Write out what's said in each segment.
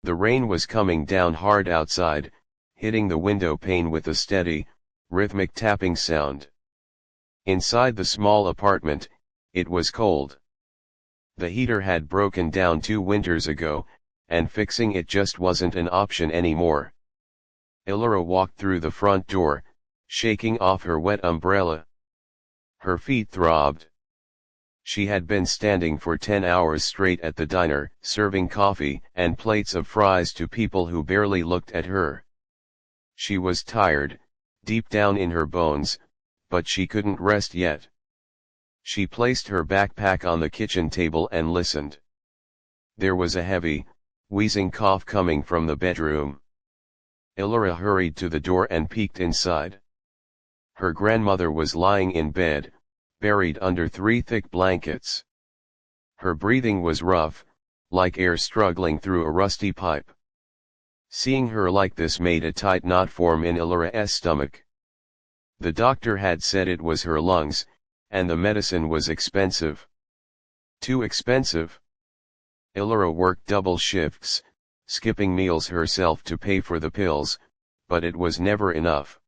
The rain was coming down hard outside, hitting the window pane with a steady, rhythmic tapping sound. Inside the small apartment, it was cold. The heater had broken down 2 winters ago, and fixing it just wasn't an option anymore. Elora walked through the front door, shaking off her wet umbrella. Her feet throbbed. She had been standing for 10 hours straight at the diner, serving coffee and plates of fries to people who barely looked at her. She was tired, deep down in her bones, but she couldn't rest yet. She placed her backpack on the kitchen table and listened. There was a heavy, wheezing cough coming from the bedroom. Elora hurried to the door and peeked inside. Her grandmother was lying in bed, buried under 3 thick blankets. Her breathing was rough, like air struggling through a rusty pipe. Seeing her like this made a tight knot form in Elora's stomach. The doctor had said it was her lungs, and the medicine was expensive. Too expensive? Elora worked double shifts, skipping meals herself to pay for the pills, but it was never enough.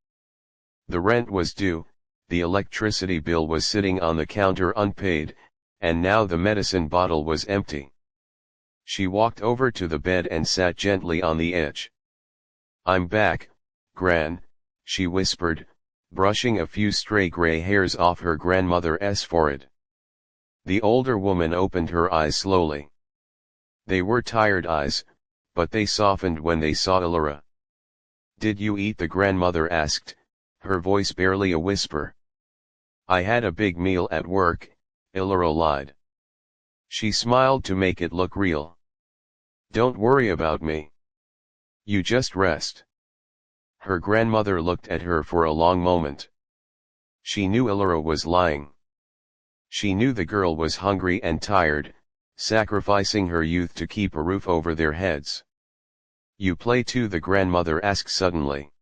The rent was due, the electricity bill was sitting on the counter unpaid, and now the medicine bottle was empty. She walked over to the bed and sat gently on the edge. "I'm back, Gran," she whispered, brushing a few stray gray hairs off her grandmother's forehead. The older woman opened her eyes slowly. They were tired eyes, but they softened when they saw Elora. "Did you eat?" the grandmother asked, her voice barely a whisper. "I had a big meal at work," Elora lied. She smiled to make it look real. "Don't worry about me. You just rest." Her grandmother looked at her for a long moment. She knew Elora was lying. She knew the girl was hungry and tired, sacrificing her youth to keep a roof over their heads. "You play too?" the grandmother asked suddenly.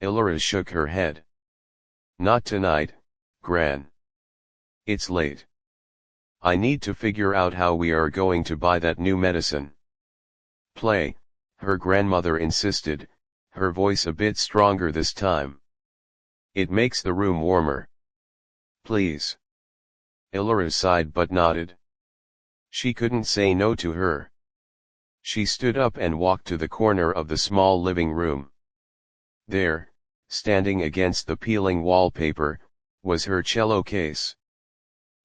Elora shook her head. "Not tonight, Gran. It's late. I need to figure out how we are going to buy that new medicine." "Play," her grandmother insisted, her voice a bit stronger this time. "It makes the room warmer." "Please." Elora sighed but nodded. She couldn't say no to her. She stood up and walked to the corner of the small living room. There, standing against the peeling wallpaper, was her cello case.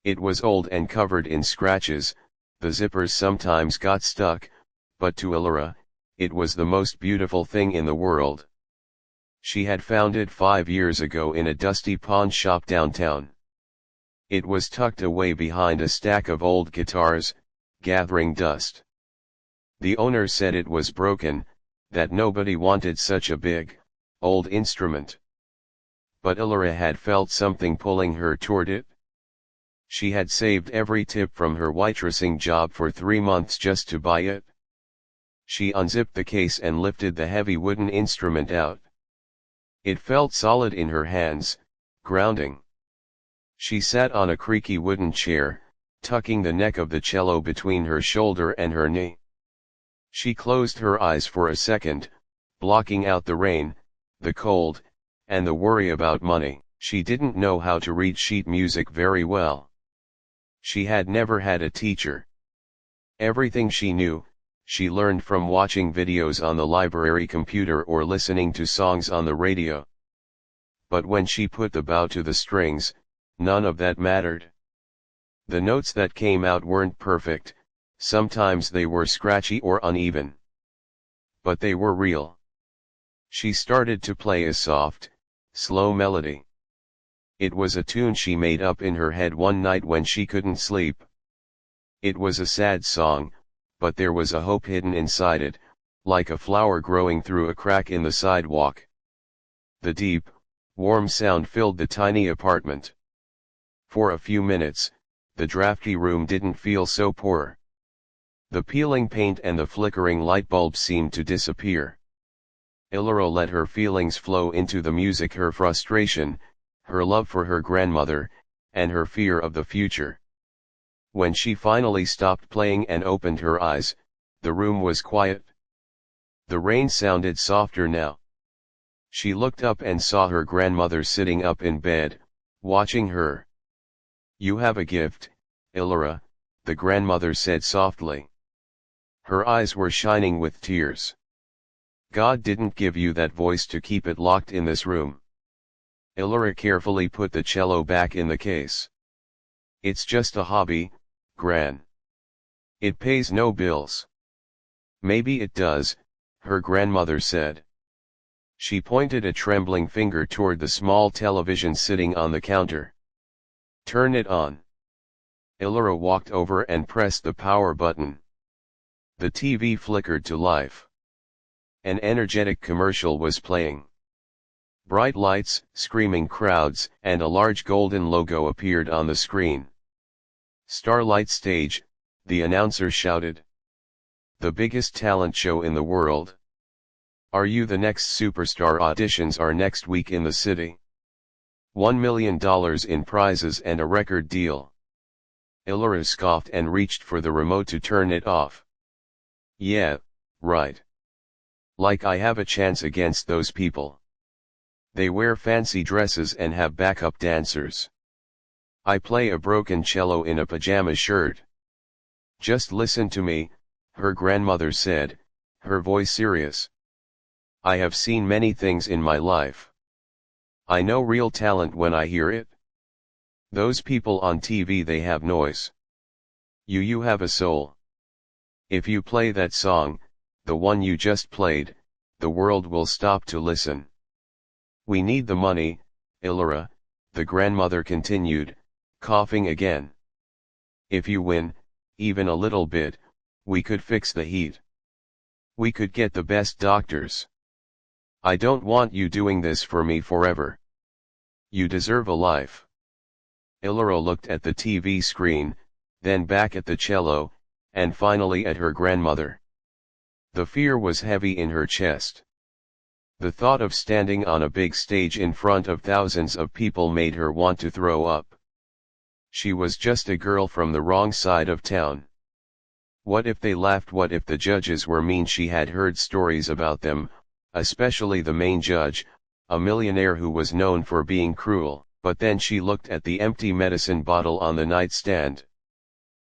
It was old and covered in scratches, the zippers sometimes got stuck, but to Elora, it was the most beautiful thing in the world. She had found it 5 years ago in a dusty pawn shop downtown. It was tucked away behind a stack of old guitars, gathering dust. The owner said it was broken, that nobody wanted such a big, old instrument. But Elora had felt something pulling her toward it. She had saved every tip from her waitressing job for 3 months just to buy it. She unzipped the case and lifted the heavy wooden instrument out. It felt solid in her hands, grounding. She sat on a creaky wooden chair, tucking the neck of the cello between her shoulder and her knee. She closed her eyes for a second, blocking out the rain, the cold, and the worry about money. She didn't know how to read sheet music very well. She had never had a teacher. Everything she knew, she learned from watching videos on the library computer or listening to songs on the radio. But when she put the bow to the strings, none of that mattered. The notes that came out weren't perfect, sometimes they were scratchy or uneven. But they were real. She started to play a soft, slow melody. It was a tune she made up in her head one night when she couldn't sleep. It was a sad song, but there was a hope hidden inside it, like a flower growing through a crack in the sidewalk. The deep, warm sound filled the tiny apartment. For a few minutes, the drafty room didn't feel so poor. The peeling paint and the flickering light bulbs seemed to disappear. Elora let her feelings flow into the music, her frustration, her love for her grandmother, and her fear of the future. When she finally stopped playing and opened her eyes, the room was quiet. The rain sounded softer now. She looked up and saw her grandmother sitting up in bed, watching her. "You have a gift, Ilora," the grandmother said softly. Her eyes were shining with tears. "God didn't give you that voice to keep it locked in this room." Ilora carefully put the cello back in the case. "It's just a hobby, Gran. It pays no bills." "Maybe it does," her grandmother said. She pointed a trembling finger toward the small television sitting on the counter. "Turn it on." Ilora walked over and pressed the power button. The TV flickered to life. An energetic commercial was playing. Bright lights, screaming crowds, and a large golden logo appeared on the screen. "Starlight Stage," the announcer shouted. "The biggest talent show in the world. Are you the next superstar? Auditions are next week in the city. $1 million in prizes and a record deal." Ilora scoffed and reached for the remote to turn it off. "Yeah, right. Like I have a chance against those people. They wear fancy dresses and have backup dancers. I play a broken cello in a pajama shirt." "Just listen to me," her grandmother said, her voice serious. "I have seen many things in my life. I know real talent when I hear it. Those people on TV, they have noise. You have a soul. If you play that song, the one you just played, the world will stop to listen. We need the money, Ilora," the grandmother continued, coughing again. "If you win, even a little bit, we could fix the heat. We could get the best doctors. I don't want you doing this for me forever. You deserve a life." Ilora looked at the TV screen, then back at the cello, and finally at her grandmother. The fear was heavy in her chest. The thought of standing on a big stage in front of thousands of people made her want to throw up. She was just a girl from the wrong side of town. What if they laughed? What if the judges were mean? She had heard stories about them, especially the main judge, a millionaire who was known for being cruel. But then she looked at the empty medicine bottle on the nightstand.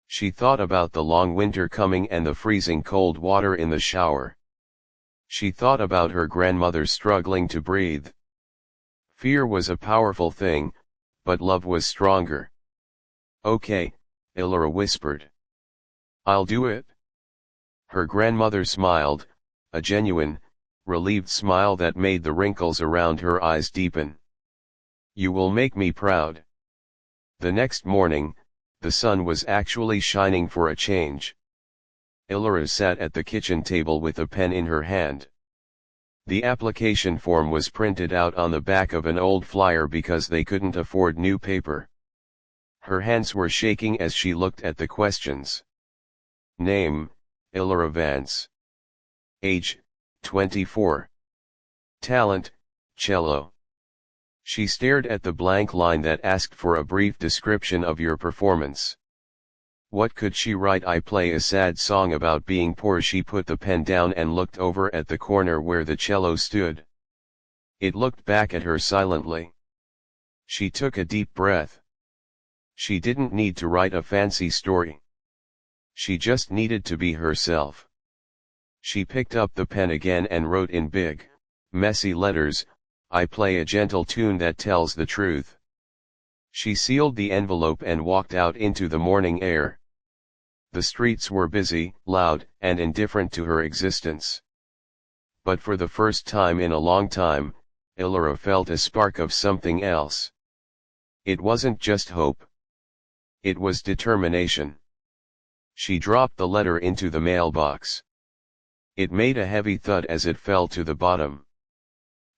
She thought about the long winter coming and the freezing cold water in the shower. She thought about her grandmother struggling to breathe. Fear was a powerful thing, but love was stronger. "Okay," Ilora whispered. "I'll do it." Her grandmother smiled, a genuine, relieved smile that made the wrinkles around her eyes deepen. "You will make me proud." The next morning, the sun was actually shining for a change. Ilora sat at the kitchen table with a pen in her hand. The application form was printed out on the back of an old flyer because they couldn't afford new paper. Her hands were shaking as she looked at the questions. Name, Ilora Vance. Age, 24. Talent, cello. She stared at the blank line that asked for a brief description of your performance. What could she write? "I play a sad song about being poor." She put the pen down and looked over at the corner where the cello stood. It looked back at her silently. She took a deep breath. She didn't need to write a fancy story. She just needed to be herself. She picked up the pen again and wrote in big, messy letters, "I play a gentle tune that tells the truth." She sealed the envelope and walked out into the morning air. The streets were busy, loud, and indifferent to her existence. But for the first time in a long time, Ilora felt a spark of something else. It wasn't just hope. It was determination. She dropped the letter into the mailbox. It made a heavy thud as it fell to the bottom.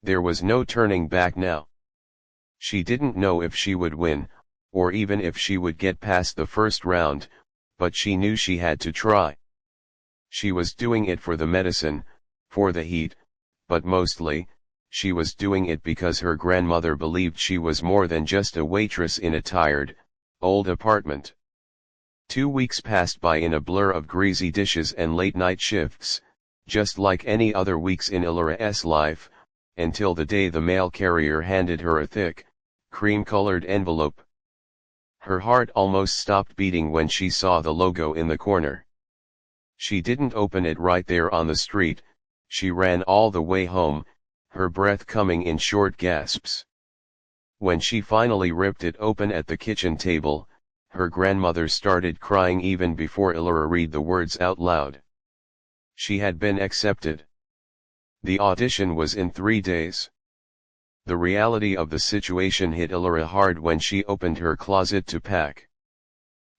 There was no turning back now. She didn't know if she would win, or even if she would get past the first round, but she knew she had to try. She was doing it for the medicine, for the heat, but mostly, she was doing it because her grandmother believed she was more than just a waitress in a tired, old apartment. 2 weeks passed by in a blur of greasy dishes and late-night shifts, just like any other weeks in Illyra's life, until the day the mail carrier handed her a thick, cream-colored envelope. Her heart almost stopped beating when she saw the logo in the corner. She didn't open it right there on the street, she ran all the way home, her breath coming in short gasps. When she finally ripped it open at the kitchen table, her grandmother started crying even before Illyra read the words out loud. She had been accepted. The audition was in 3 days. The reality of the situation hit Illyra hard when she opened her closet to pack.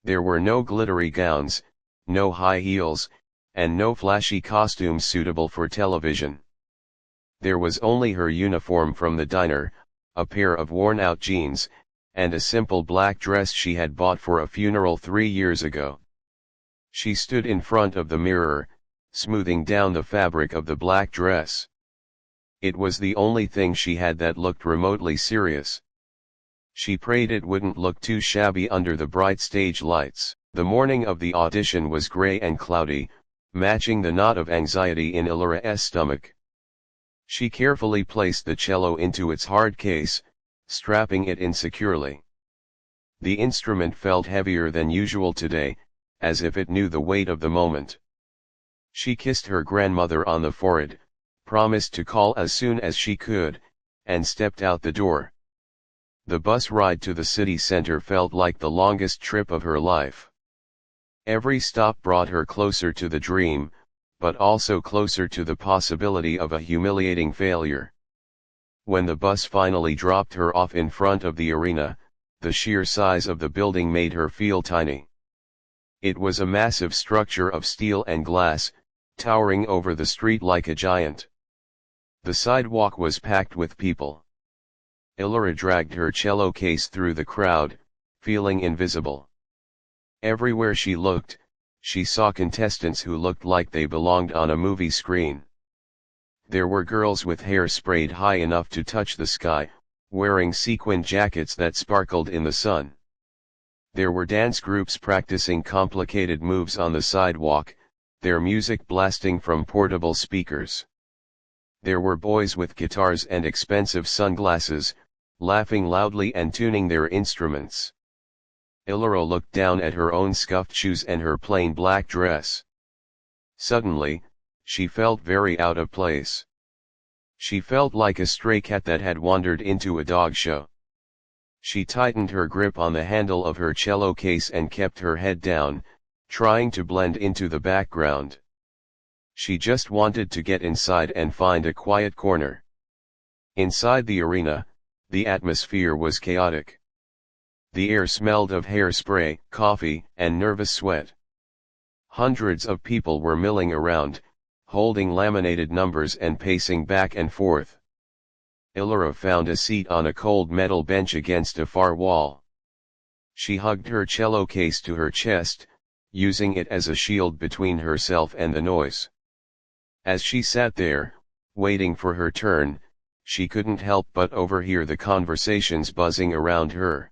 There were no glittery gowns, no high heels, and no flashy costumes suitable for television. There was only her uniform from the diner, a pair of worn-out jeans, and a simple black dress she had bought for a funeral 3 years ago. She stood in front of the mirror, smoothing down the fabric of the black dress. It was the only thing she had that looked remotely serious. She prayed it wouldn't look too shabby under the bright stage lights. The morning of the audition was gray and cloudy, matching the knot of anxiety in Illyra's stomach. She carefully placed the cello into its hard case, strapping it in securely. The instrument felt heavier than usual today, as if it knew the weight of the moment. She kissed her grandmother on the forehead, promised to call as soon as she could, and stepped out the door. The bus ride to the city center felt like the longest trip of her life. Every stop brought her closer to the dream, but also closer to the possibility of a humiliating failure. When the bus finally dropped her off in front of the arena, the sheer size of the building made her feel tiny. It was a massive structure of steel and glass, towering over the street like a giant. The sidewalk was packed with people. Illyra dragged her cello case through the crowd, feeling invisible. Everywhere she looked, she saw contestants who looked like they belonged on a movie screen. There were girls with hair sprayed high enough to touch the sky, wearing sequined jackets that sparkled in the sun. There were dance groups practicing complicated moves on the sidewalk, their music blasting from portable speakers. There were boys with guitars and expensive sunglasses, laughing loudly and tuning their instruments. Illyra looked down at her own scuffed shoes and her plain black dress. Suddenly, she felt very out of place. She felt like a stray cat that had wandered into a dog show. She tightened her grip on the handle of her cello case and kept her head down, trying to blend into the background. She just wanted to get inside and find a quiet corner. Inside the arena, the atmosphere was chaotic. The air smelled of hairspray, coffee, and nervous sweat. Hundreds of people were milling around, holding laminated numbers and pacing back and forth. Illyra found a seat on a cold metal bench against a far wall. She hugged her cello case to her chest, using it as a shield between herself and the noise. As she sat there, waiting for her turn, she couldn't help but overhear the conversations buzzing around her.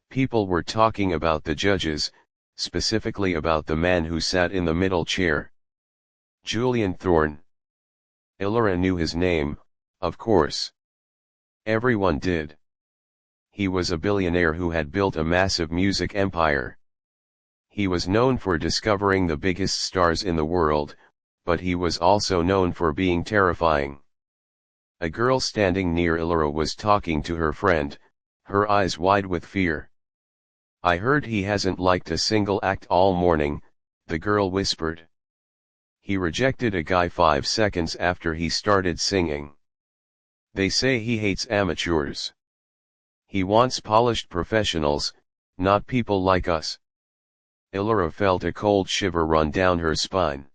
People were talking about the judges, specifically about the man who sat in the middle chair. Julian Thorne. Illyra knew his name, of course. Everyone did. He was a billionaire who had built a massive music empire. He was known for discovering the biggest stars in the world, but he was also known for being terrifying. A girl standing near Illyra was talking to her friend, her eyes wide with fear. "I heard he hasn't liked a single act all morning," the girl whispered. "He rejected a guy 5 seconds after he started singing. They say he hates amateurs. He wants polished professionals, not people like us." Illyra felt a cold shiver run down her spine.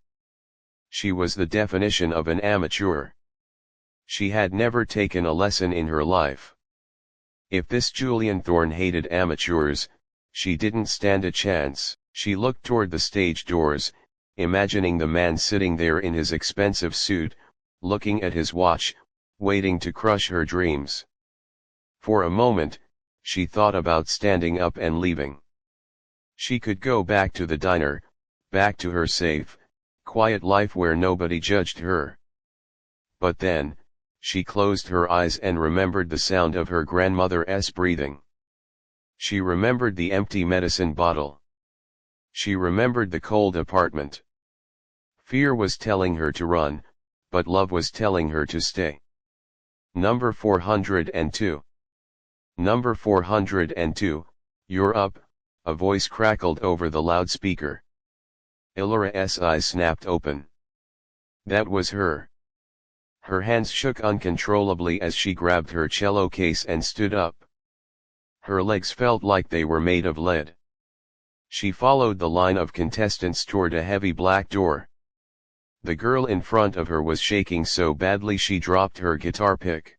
She was the definition of an amateur. She had never taken a lesson in her life. If this Julian Thorne hated amateurs, she didn't stand a chance. She looked toward the stage doors, imagining the man sitting there in his expensive suit, looking at his watch, waiting to crush her dreams. For a moment, she thought about standing up and leaving. She could go back to the diner, back to her safe, quiet life where nobody judged her. But then, she closed her eyes and remembered the sound of her grandmother's breathing. She remembered the empty medicine bottle. She remembered the cold apartment. Fear was telling her to run, but love was telling her to stay. Number 402. Number 402, you're up, a voice crackled over the loudspeaker. Ilara's eyes snapped open. That was her. Her hands shook uncontrollably as she grabbed her cello case and stood up. Her legs felt like they were made of lead. She followed the line of contestants toward a heavy black door. The girl in front of her was shaking so badly she dropped her guitar pick.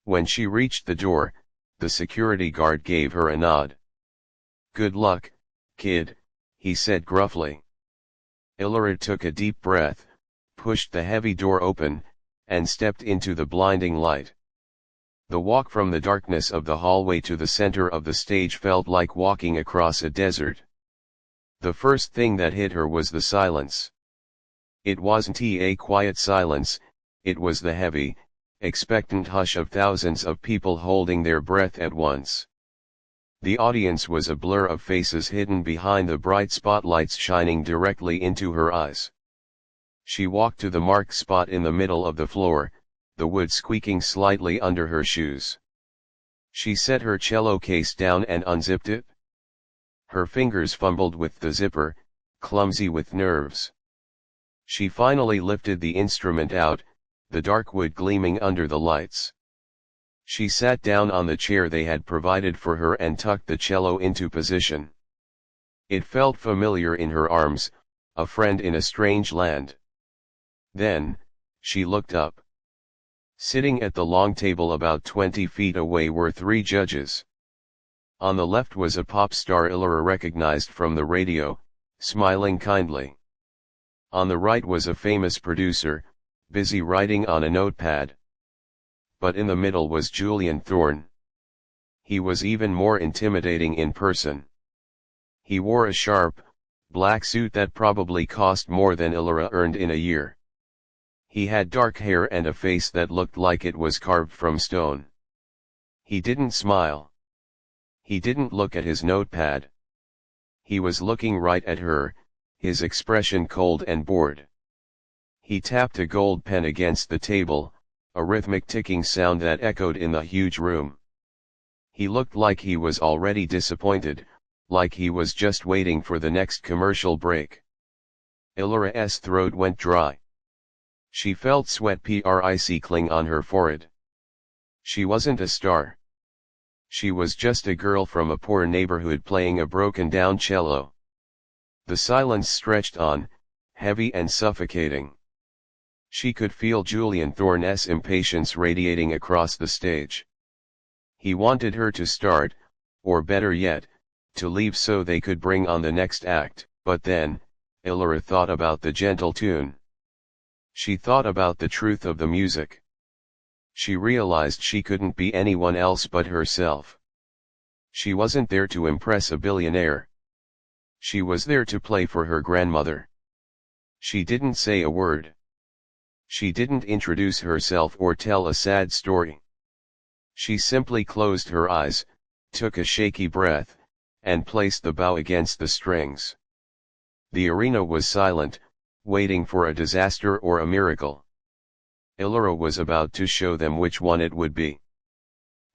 When she reached the door, the security guard gave her a nod. "Good luck, kid," he said gruffly. Ilara took a deep breath, pushed the heavy door open, and stepped into the blinding light. The walk from the darkness of the hallway to the center of the stage felt like walking across a desert. The first thing that hit her was the silence. It wasn't a quiet silence, it was the heavy, expectant hush of thousands of people holding their breath at once. The audience was a blur of faces hidden behind the bright spotlights shining directly into her eyes. She walked to the marked spot in the middle of the floor, the wood squeaking slightly under her shoes. She set her cello case down and unzipped it. Her fingers fumbled with the zipper, clumsy with nerves. She finally lifted the instrument out, the dark wood gleaming under the lights. She sat down on the chair they had provided for her and tucked the cello into position. It felt familiar in her arms, a friend in a strange land. Then, she looked up. Sitting at the long table about 20 feet away were 3 judges. On the left was a pop star Ilara recognized from the radio, smiling kindly. On the right was a famous producer, busy writing on a notepad. But in the middle was Julian Thorne. He was even more intimidating in person. He wore a sharp, black suit that probably cost more than Ilara earned in a year. He had dark hair and a face that looked like it was carved from stone. He didn't smile. He didn't look at his notepad. He was looking right at her, his expression cold and bored. He tapped a gold pen against the table, a rhythmic ticking sound that echoed in the huge room. He looked like he was already disappointed, like he was just waiting for the next commercial break. Ilara's throat went dry. She felt sweat trickling on her forehead. She wasn't a star. She was just a girl from a poor neighborhood playing a broken-down cello. The silence stretched on, heavy and suffocating. She could feel Julian Thorne's impatience radiating across the stage. He wanted her to start, or better yet, to leave so they could bring on the next act, but then, Ilara thought about the gentle tune. She thought about the truth of the music. She realized she couldn't be anyone else but herself. She wasn't there to impress a billionaire. She was there to play for her grandmother. She didn't say a word. She didn't introduce herself or tell a sad story. She simply closed her eyes, took a shaky breath, and placed the bow against the strings. The arena was silent, waiting for a disaster or a miracle. Ilara was about to show them which one it would be.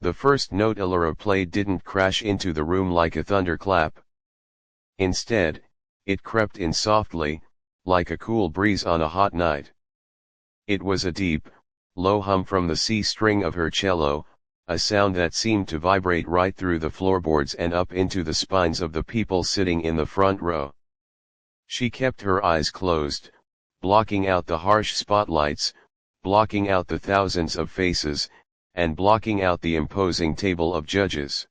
The first note Ilara played didn't crash into the room like a thunderclap. Instead, it crept in softly, like a cool breeze on a hot night. It was a deep, low hum from the C string of her cello, a sound that seemed to vibrate right through the floorboards and up into the spines of the people sitting in the front row. She kept her eyes closed, blocking out the harsh spotlights, blocking out the thousands of faces, and blocking out the imposing table of judges.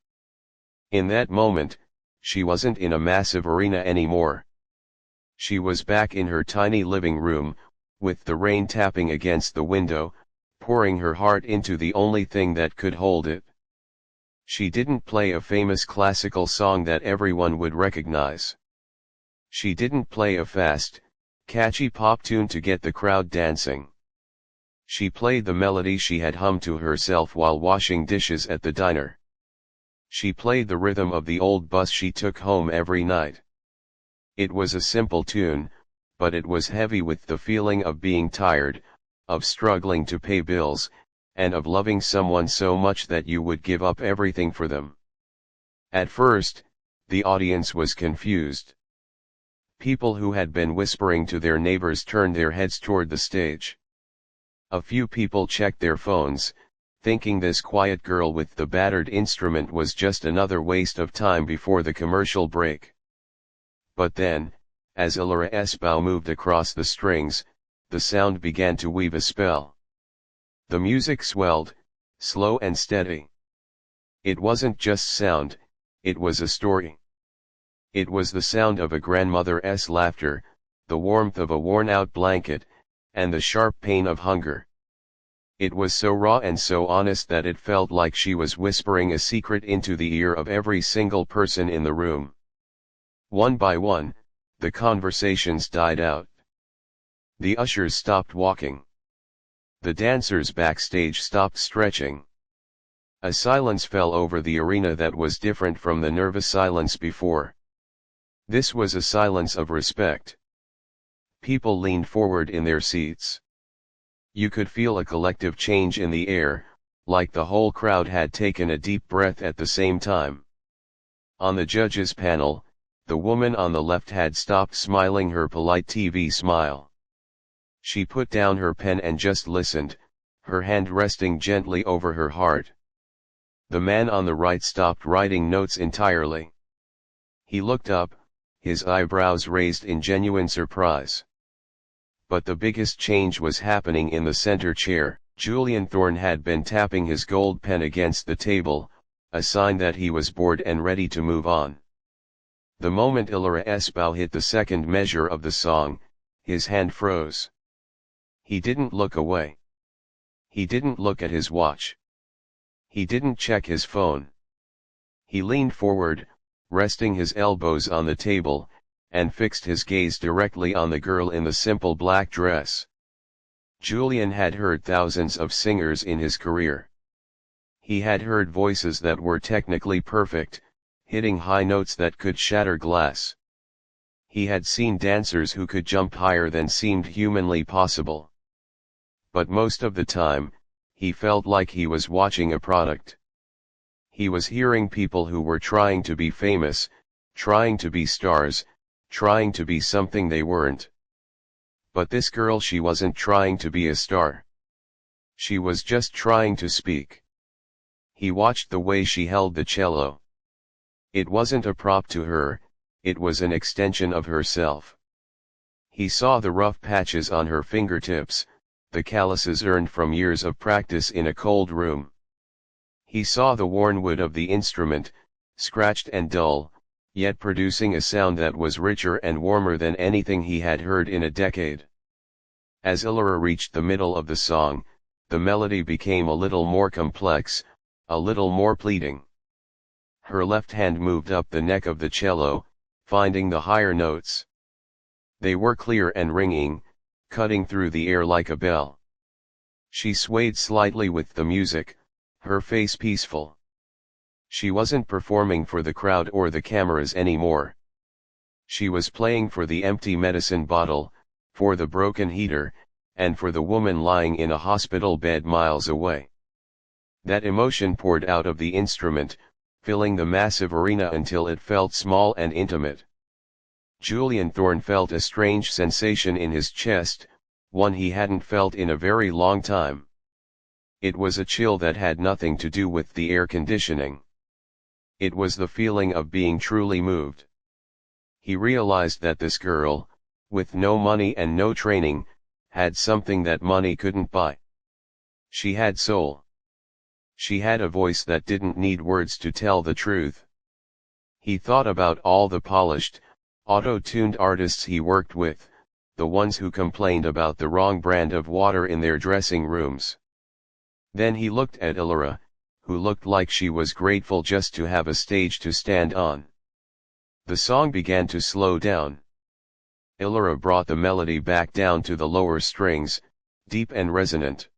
In that moment, she wasn't in a massive arena anymore. She was back in her tiny living room, with the rain tapping against the window, pouring her heart into the only thing that could hold it. She didn't play a famous classical song that everyone would recognize. She didn't play a fast, Catchy pop tune to get the crowd dancing. She played the melody she had hummed to herself while washing dishes at the diner. She played the rhythm of the old bus she took home every night. It was a simple tune, but it was heavy with the feeling of being tired, of struggling to pay bills, and of loving someone so much that you would give up everything for them. At first, the audience was confused. People who had been whispering to their neighbors turned their heads toward the stage. A few people checked their phones, thinking this quiet girl with the battered instrument was just another waste of time before the commercial break. But then, as Ilara's bow moved across the strings, the sound began to weave a spell. The music swelled, slow and steady. It wasn't just sound, it was a story. It was the sound of a grandmother's laughter, the warmth of a worn-out blanket, and the sharp pain of hunger. It was so raw and so honest that it felt like she was whispering a secret into the ear of every single person in the room. One by one, the conversations died out. The ushers stopped walking. The dancers backstage stopped stretching. A silence fell over the arena that was different from the nervous silence before. This was a silence of respect. People leaned forward in their seats. You could feel a collective change in the air, like the whole crowd had taken a deep breath at the same time. On the judges' panel, the woman on the left had stopped smiling her polite TV smile. She put down her pen and just listened, her hand resting gently over her heart. The man on the right stopped writing notes entirely. He looked up, his eyebrows raised in genuine surprise. But the biggest change was happening in the center chair. Julian Thorne had been tapping his gold pen against the table, a sign that he was bored and ready to move on. The moment Ilara's bow hit the second measure of the song, his hand froze. He didn't look away. He didn't look at his watch. He didn't check his phone. He leaned forward, resting his elbows on the table, and fixed his gaze directly on the girl in the simple black dress. Julian had heard thousands of singers in his career. He had heard voices that were technically perfect, hitting high notes that could shatter glass. He had seen dancers who could jump higher than seemed humanly possible. But most of the time, he felt like he was watching a product. He was hearing people who were trying to be famous, trying to be stars, trying to be something they weren't. But this girl, she wasn't trying to be a star. She was just trying to speak. He watched the way she held the cello. It wasn't a prop to her, it was an extension of herself. He saw the rough patches on her fingertips, the calluses earned from years of practice in a cold room. He saw the worn wood of the instrument, scratched and dull, yet producing a sound that was richer and warmer than anything he had heard in a decade. As Ilara reached the middle of the song, the melody became a little more complex, a little more pleading. Her left hand moved up the neck of the cello, finding the higher notes. They were clear and ringing, cutting through the air like a bell. She swayed slightly with the music, her face peaceful. She wasn't performing for the crowd or the cameras anymore. She was playing for the empty medicine bottle, for the broken heater, and for the woman lying in a hospital bed miles away. That emotion poured out of the instrument, filling the massive arena until it felt small and intimate. Julian Thorne felt a strange sensation in his chest, one he hadn't felt in a very long time. It was a chill that had nothing to do with the air conditioning. It was the feeling of being truly moved. He realized that this girl, with no money and no training, had something that money couldn't buy. She had soul. She had a voice that didn't need words to tell the truth. He thought about all the polished, auto-tuned artists he worked with, the ones who complained about the wrong brand of water in their dressing rooms. Then he looked at Ilara, who looked like she was grateful just to have a stage to stand on. The song began to slow down. Illyra brought the melody back down to the lower strings, deep and resonant.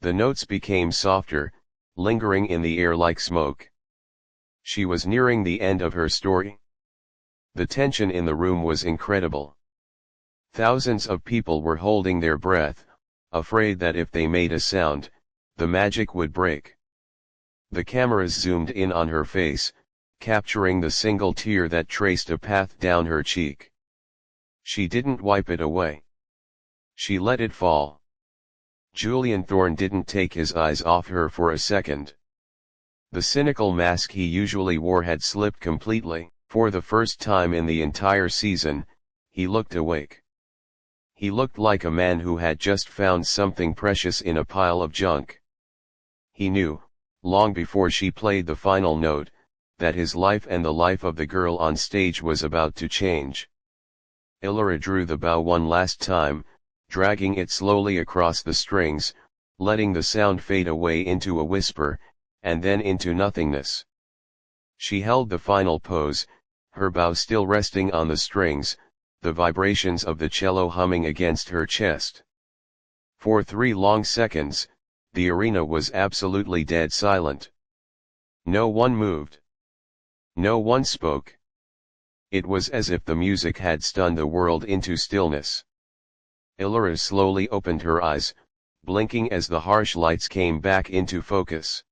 The notes became softer, lingering in the air like smoke. She was nearing the end of her story. The tension in the room was incredible. Thousands of people were holding their breath, afraid that if they made a sound, the magic would break. The cameras zoomed in on her face, capturing the single tear that traced a path down her cheek. She didn't wipe it away. She let it fall. Julian Thorne didn't take his eyes off her for a second. The cynical mask he usually wore had slipped completely. For the first time in the entire season, he looked awake. He looked like a man who had just found something precious in a pile of junk. He knew, long before she played the final note, that his life and the life of the girl on stage was about to change. Illyra drew the bow one last time, dragging it slowly across the strings, letting the sound fade away into a whisper, and then into nothingness. She held the final pose, her bow still resting on the strings, the vibrations of the cello humming against her chest. For 3 long seconds, the arena was absolutely dead silent. No one moved. No one spoke. It was as if the music had stunned the world into stillness. Illyra slowly opened her eyes, blinking as the harsh lights came back into focus.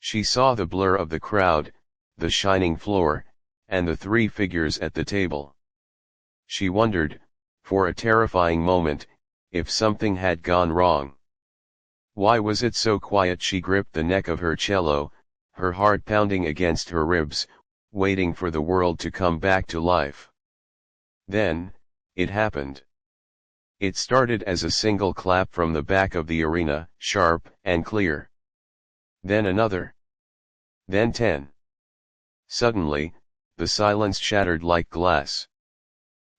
She saw the blur of the crowd, the shining floor, and the 3 figures at the table. She wondered, for a terrifying moment, if something had gone wrong. Why was it so quiet? She gripped the neck of her cello, her heart pounding against her ribs, waiting for the world to come back to life. Then, it happened. It started as a single clap from the back of the arena, sharp and clear. Then another. Then 10. Suddenly, the silence shattered like glass.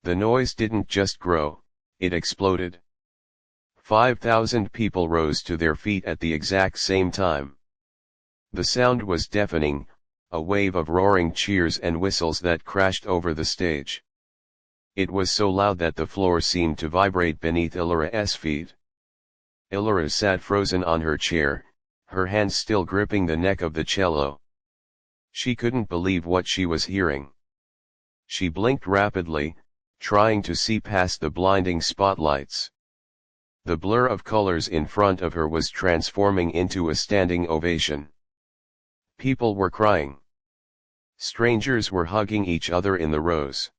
The noise didn't just grow, it exploded. 5,000 people rose to their feet at the exact same time. The sound was deafening, a wave of roaring cheers and whistles that crashed over the stage. It was so loud that the floor seemed to vibrate beneath Illyra's feet. Illyra sat frozen on her chair, her hands still gripping the neck of the cello. She couldn't believe what she was hearing. She blinked rapidly, trying to see past the blinding spotlights. The blur of colors in front of her was transforming into a standing ovation. People were crying. Strangers were hugging each other in the rows.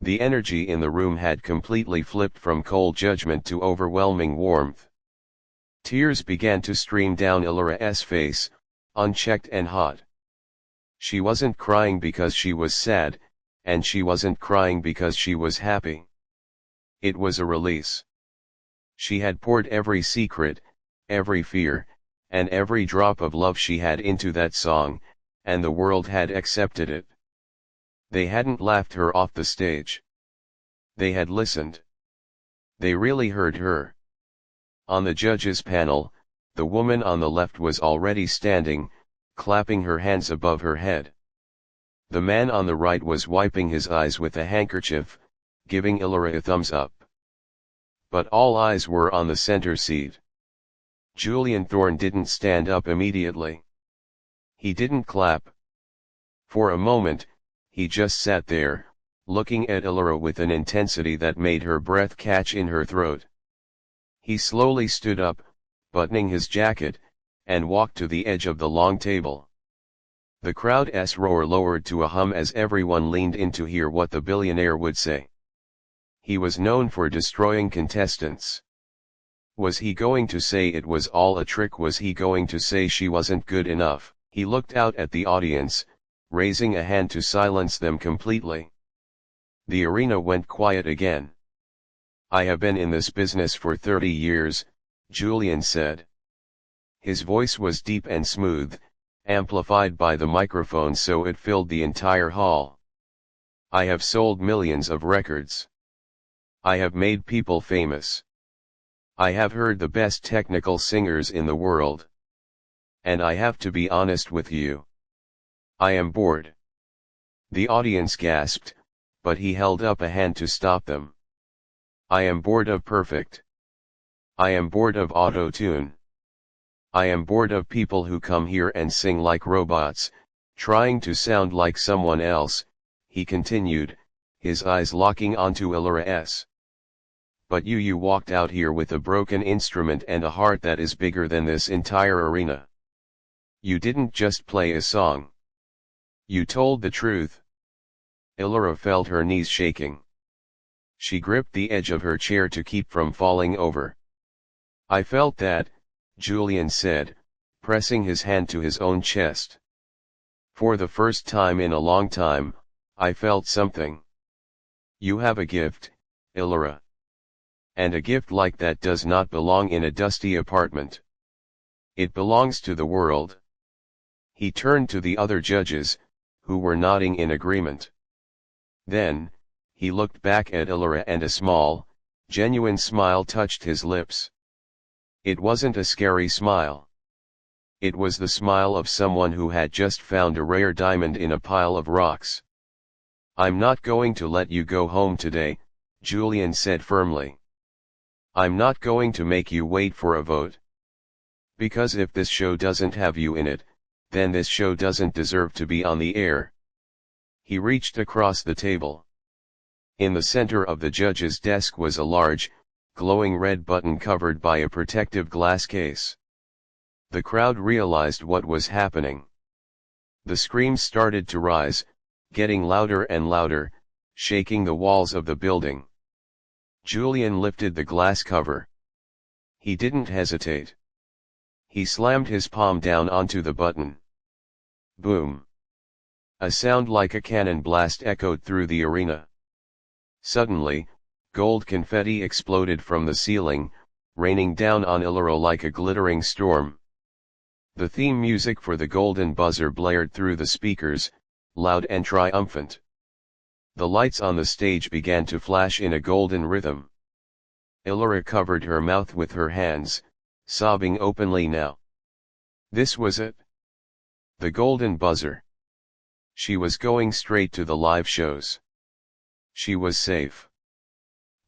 The energy in the room had completely flipped from cold judgment to overwhelming warmth. Tears began to stream down Illyra's face, unchecked and hot. She wasn't crying because she was sad, and she wasn't crying because she was happy. It was a release. She had poured every secret, every fear, and every drop of love she had into that song, and the world had accepted it. They hadn't laughed her off the stage. They had listened. They really heard her. On the judges' panel, the woman on the left was already standing, clapping her hands above her head. The man on the right was wiping his eyes with a handkerchief, giving Illyra a thumbs up. But all eyes were on the center seat. Julian Thorne didn't stand up immediately. He didn't clap. For a moment, he just sat there, looking at Illyra with an intensity that made her breath catch in her throat. He slowly stood up, buttoning his jacket, and walked to the edge of the long table. The crowd's roar lowered to a hum as everyone leaned in to hear what the billionaire would say. He was known for destroying contestants. Was he going to say it was all a trick? Was he going to say she wasn't good enough? He looked out at the audience, raising a hand to silence them completely. The arena went quiet again. "I have been in this business for 30 years, Julian said. His voice was deep and smooth, amplified by the microphone so it filled the entire hall. I have sold millions of records. I have made people famous. I have heard the best technical singers in the world. And I have to be honest with you. I am bored." The audience gasped, but he held up a hand to stop them. I am bored of perfect. I am bored of auto-tune. I am bored of people who come here and sing like robots, trying to sound like someone else, he continued, his eyes locking onto Ellora's. But you walked out here with a broken instrument and a heart that is bigger than this entire arena. You didn't just play a song. You told the truth. Ellora felt her knees shaking. She gripped the edge of her chair to keep from falling over. I felt that, Julian said, pressing his hand to his own chest. For the first time in a long time, I felt something. You have a gift, Ellora. And a gift like that does not belong in a dusty apartment. It belongs to the world. He turned to the other judges, who were nodding in agreement. Then, he looked back at Ellora and a small, genuine smile touched his lips. It wasn't a scary smile. It was the smile of someone who had just found a rare diamond in a pile of rocks. I'm not going to let you go home today, Julian said firmly. I'm not going to make you wait for a vote. Because if this show doesn't have you in it, then this show doesn't deserve to be on the air. He reached across the table. In the center of the judge's desk was a large, glowing red button covered by a protective glass case. The crowd realized what was happening. The screams started to rise, getting louder and louder, shaking the walls of the building. Julian lifted the glass cover. He didn't hesitate. He slammed his palm down onto the button. Boom! A sound like a cannon blast echoed through the arena. Suddenly, gold confetti exploded from the ceiling, raining down on Ellora like a glittering storm. The theme music for the golden buzzer blared through the speakers, loud and triumphant. The lights on the stage began to flash in a golden rhythm. Ellora covered her mouth with her hands, sobbing openly now. This was it. The golden buzzer. She was going straight to the live shows. She was safe.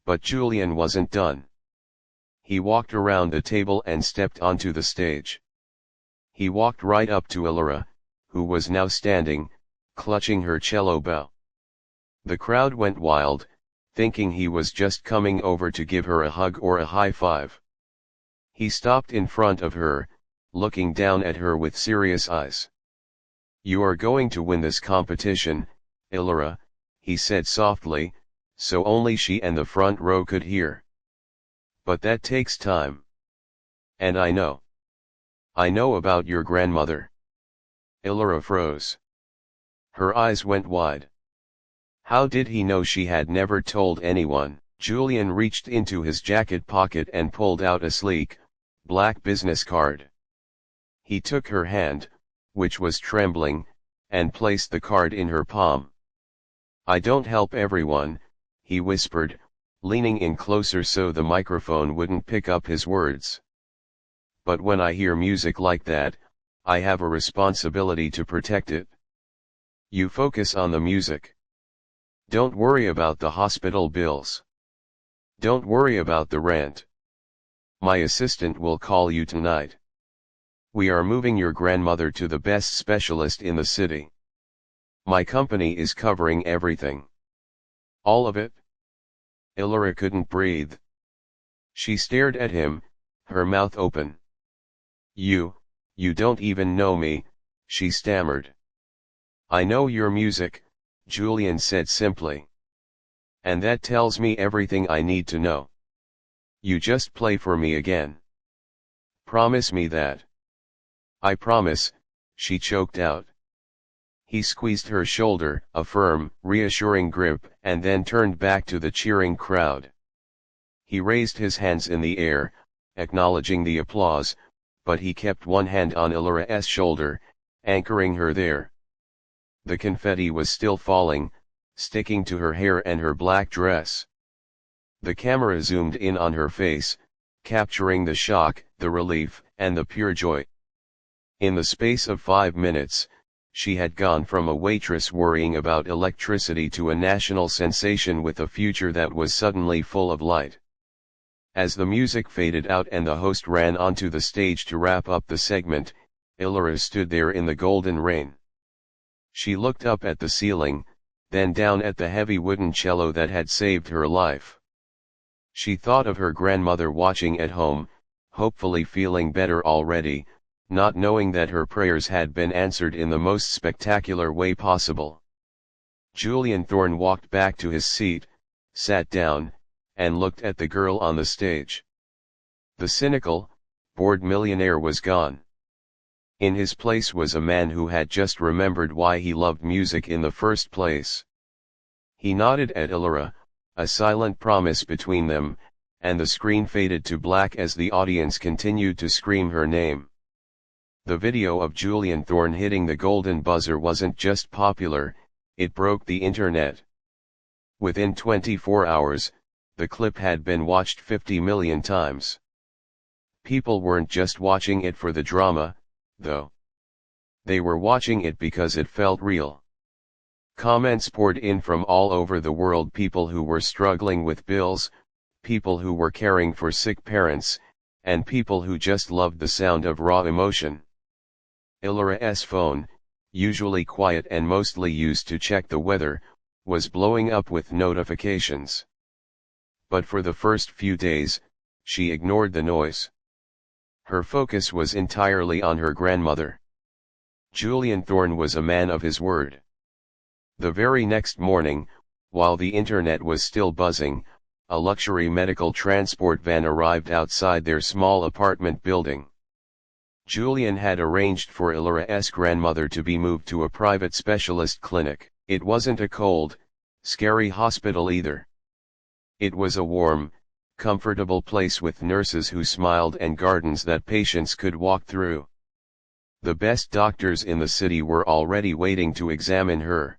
But Julian wasn't done. He walked around the table and stepped onto the stage. He walked right up to Ellora, who was now standing, clutching her cello bow. The crowd went wild, thinking he was just coming over to give her a hug or a high five. He stopped in front of her, looking down at her with serious eyes. You are going to win this competition, Ellora, he said softly, so only she and the front row could hear. But that takes time. And I know. I know about your grandmother. Ellora froze. Her eyes went wide. How did he know she had never told anyone? Julian reached into his jacket pocket and pulled out a sleek, black business card. He took her hand, which was trembling, and placed the card in her palm. I don't help everyone, he whispered, leaning in closer so the microphone wouldn't pick up his words. But when I hear music like that, I have a responsibility to protect it. You focus on the music. Don't worry about the hospital bills. Don't worry about the rent. My assistant will call you tonight. We are moving your grandmother to the best specialist in the city. My company is covering everything. All of it. Ellora couldn't breathe. She stared at him, her mouth open. You don't even know me, she stammered. I know your music, Julian said simply. And that tells me everything I need to know. You just play for me again. Promise me that. I promise, she choked out. He squeezed her shoulder, a firm, reassuring grip, and then turned back to the cheering crowd. He raised his hands in the air, acknowledging the applause, but he kept one hand on Ellora's shoulder, anchoring her there. The confetti was still falling, sticking to her hair and her black dress. The camera zoomed in on her face, capturing the shock, the relief, and the pure joy. In the space of 5 minutes, She had gone from a waitress worrying about electricity to a national sensation with a future that was suddenly full of light. As the music faded out and the host ran onto the stage to wrap up the segment, Ilora stood there in the golden rain. She looked up at the ceiling, then down at the heavy wooden cello that had saved her life. She thought of her grandmother watching at home, hopefully feeling better already, not knowing that her prayers had been answered in the most spectacular way possible. Julian Thorne walked back to his seat, sat down, and looked at the girl on the stage. The cynical, bored millionaire was gone. In his place was a man who had just remembered why he loved music in the first place. He nodded at Ilora, a silent promise between them, and the screen faded to black as the audience continued to scream her name. The video of Julian Thorne hitting the golden buzzer wasn't just popular, it broke the internet. Within 24 hours, the clip had been watched 50 million times. People weren't just watching it for the drama, though. They were watching it because it felt real. Comments poured in from all over the world, people who were struggling with bills, people who were caring for sick parents, and people who just loved the sound of raw emotion. Ilora's phone, usually quiet and mostly used to check the weather, was blowing up with notifications. But for the first few days, she ignored the noise. Her focus was entirely on her grandmother. Julian Thorne was a man of his word. The very next morning, while the internet was still buzzing, a luxury medical transport van arrived outside their small apartment building. Julian had arranged for Ilora's grandmother to be moved to a private specialist clinic. It wasn't a cold, scary hospital either. It was a warm, comfortable place with nurses who smiled and gardens that patients could walk through. The best doctors in the city were already waiting to examine her.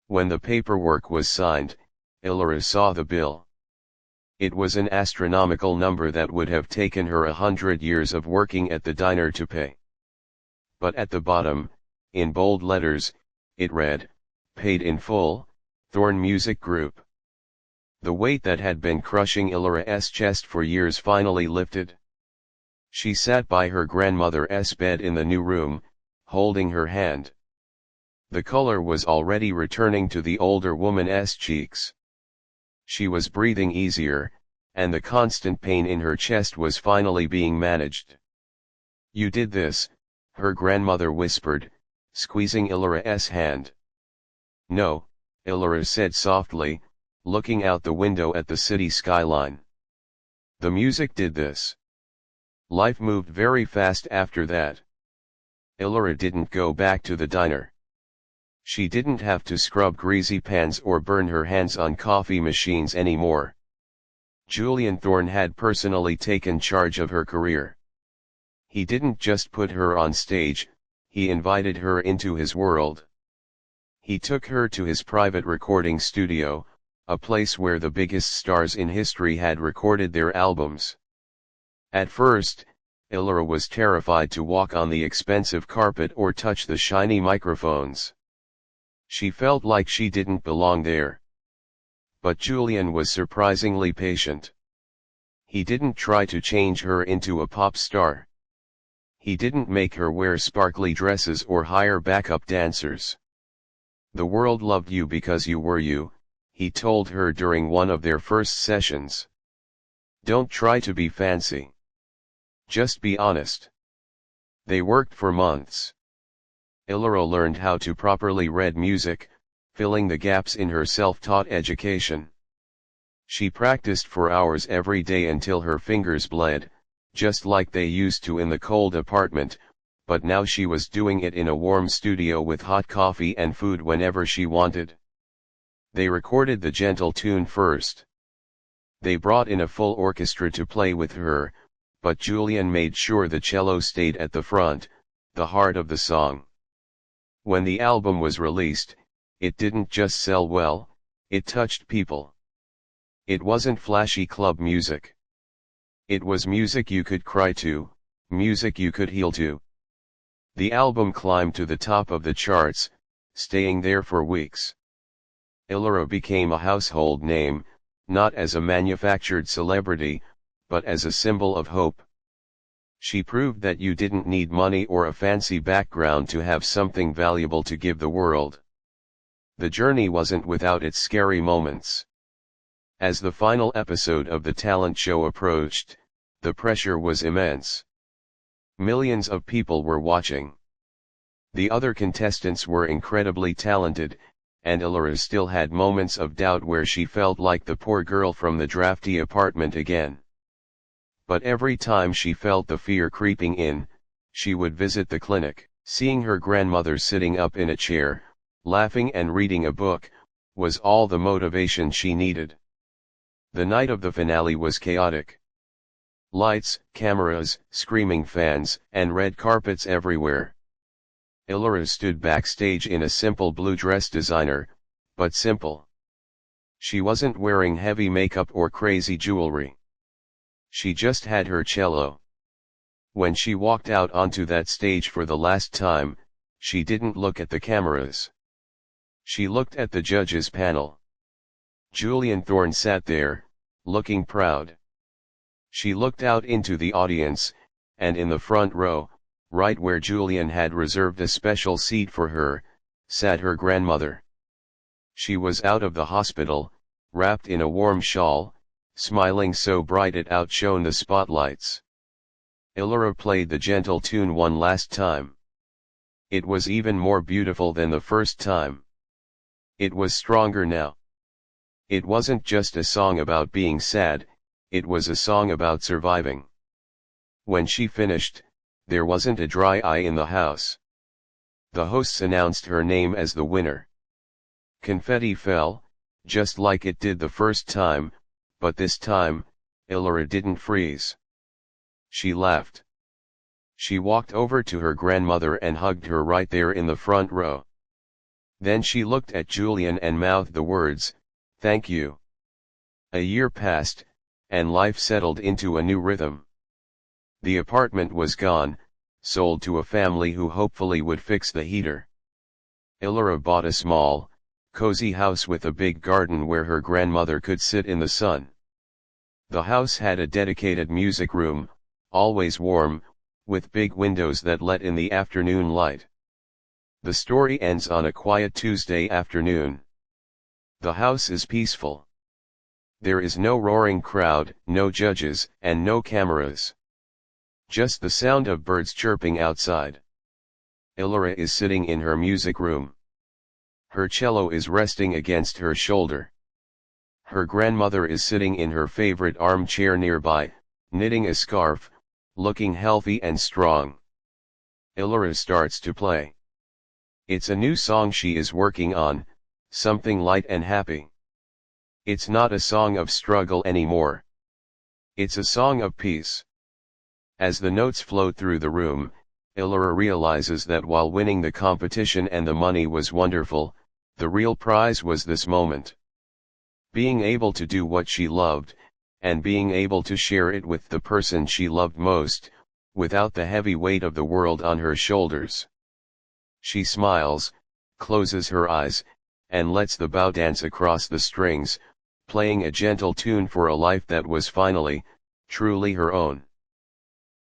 When the paperwork was signed, Ilora saw the bill. It was an astronomical number that would have taken her 100 years of working at the diner to pay. But at the bottom, in bold letters, it read, "Paid in full, Thorne Music Group." The weight that had been crushing Ilora's chest for years finally lifted. She sat by her grandmother's bed in the new room, holding her hand. The color was already returning to the older woman's cheeks. She was breathing easier, and the constant pain in her chest was finally being managed. "You did this," her grandmother whispered, squeezing Ilora's hand. "No," Ilora said softly, looking out the window at the city skyline. "The music did this." Life moved very fast after that. Ilora didn't go back to the diner. She didn't have to scrub greasy pans or burn her hands on coffee machines anymore. Julian Thorne had personally taken charge of her career. He didn't just put her on stage, he invited her into his world. He took her to his private recording studio, a place where the biggest stars in history had recorded their albums. At first, Ilora was terrified to walk on the expensive carpet or touch the shiny microphones. She felt like she didn't belong there. But Julian was surprisingly patient. He didn't try to change her into a pop star. He didn't make her wear sparkly dresses or hire backup dancers. "The world loved you because you were you," he told her during one of their first sessions. "Don't try to be fancy. Just be honest." They worked for months. Ilora learned how to properly read music, filling the gaps in her self-taught education. She practiced for hours every day until her fingers bled, just like they used to in the cold apartment, but now she was doing it in a warm studio with hot coffee and food whenever she wanted. They recorded the gentle tune first. They brought in a full orchestra to play with her, but Julian made sure the cello stayed at the front, the heart of the song. When the album was released, it didn't just sell well, it touched people. It wasn't flashy club music. It was music you could cry to, music you could heal to. The album climbed to the top of the charts, staying there for weeks. Illara became a household name, not as a manufactured celebrity, but as a symbol of hope. She proved that you didn't need money or a fancy background to have something valuable to give the world. The journey wasn't without its scary moments. As the final episode of the talent show approached, the pressure was immense. Millions of people were watching. The other contestants were incredibly talented, and Illara still had moments of doubt where she felt like the poor girl from the drafty apartment again. But every time she felt the fear creeping in, she would visit the clinic. Seeing her grandmother sitting up in a chair, laughing and reading a book, was all the motivation she needed. The night of the finale was chaotic. Lights, cameras, screaming fans, and red carpets everywhere. Illara stood backstage in a simple blue dress, designer, but simple. She wasn't wearing heavy makeup or crazy jewelry. She just had her cello. When she walked out onto that stage for the last time, she didn't look at the cameras. She looked at the judges' panel. Julian Thorne sat there, looking proud. She looked out into the audience, and in the front row, right where Julian had reserved a special seat for her, sat her grandmother. She was out of the hospital, wrapped in a warm shawl, smiling so bright it outshone the spotlights. Illara played the gentle tune one last time. It was even more beautiful than the first time. It was stronger now. It wasn't just a song about being sad, it was a song about surviving. When she finished, there wasn't a dry eye in the house. The hosts announced her name as the winner. Confetti fell, just like it did the first time, but this time, Illara didn't freeze. She laughed. She walked over to her grandmother and hugged her right there in the front row. Then she looked at Julian and mouthed the words, "Thank you." A year passed, and life settled into a new rhythm. The apartment was gone, sold to a family who hopefully would fix the heater. Illara bought a small, cozy house with a big garden where her grandmother could sit in the sun. The house had a dedicated music room, always warm, with big windows that let in the afternoon light. The story ends on a quiet Tuesday afternoon. The house is peaceful. There is no roaring crowd, no judges, and no cameras. Just the sound of birds chirping outside. Illara is sitting in her music room. Her cello is resting against her shoulder. Her grandmother is sitting in her favorite armchair nearby, knitting a scarf, looking healthy and strong. Illara starts to play. It's a new song she is working on, something light and happy. It's not a song of struggle anymore. It's a song of peace. As the notes flow through the room, Illara realizes that while winning the competition and the money was wonderful, the real prize was this moment. Being able to do what she loved, and being able to share it with the person she loved most, without the heavy weight of the world on her shoulders. She smiles, closes her eyes, and lets the bow dance across the strings, playing a gentle tune for a life that was finally, truly her own.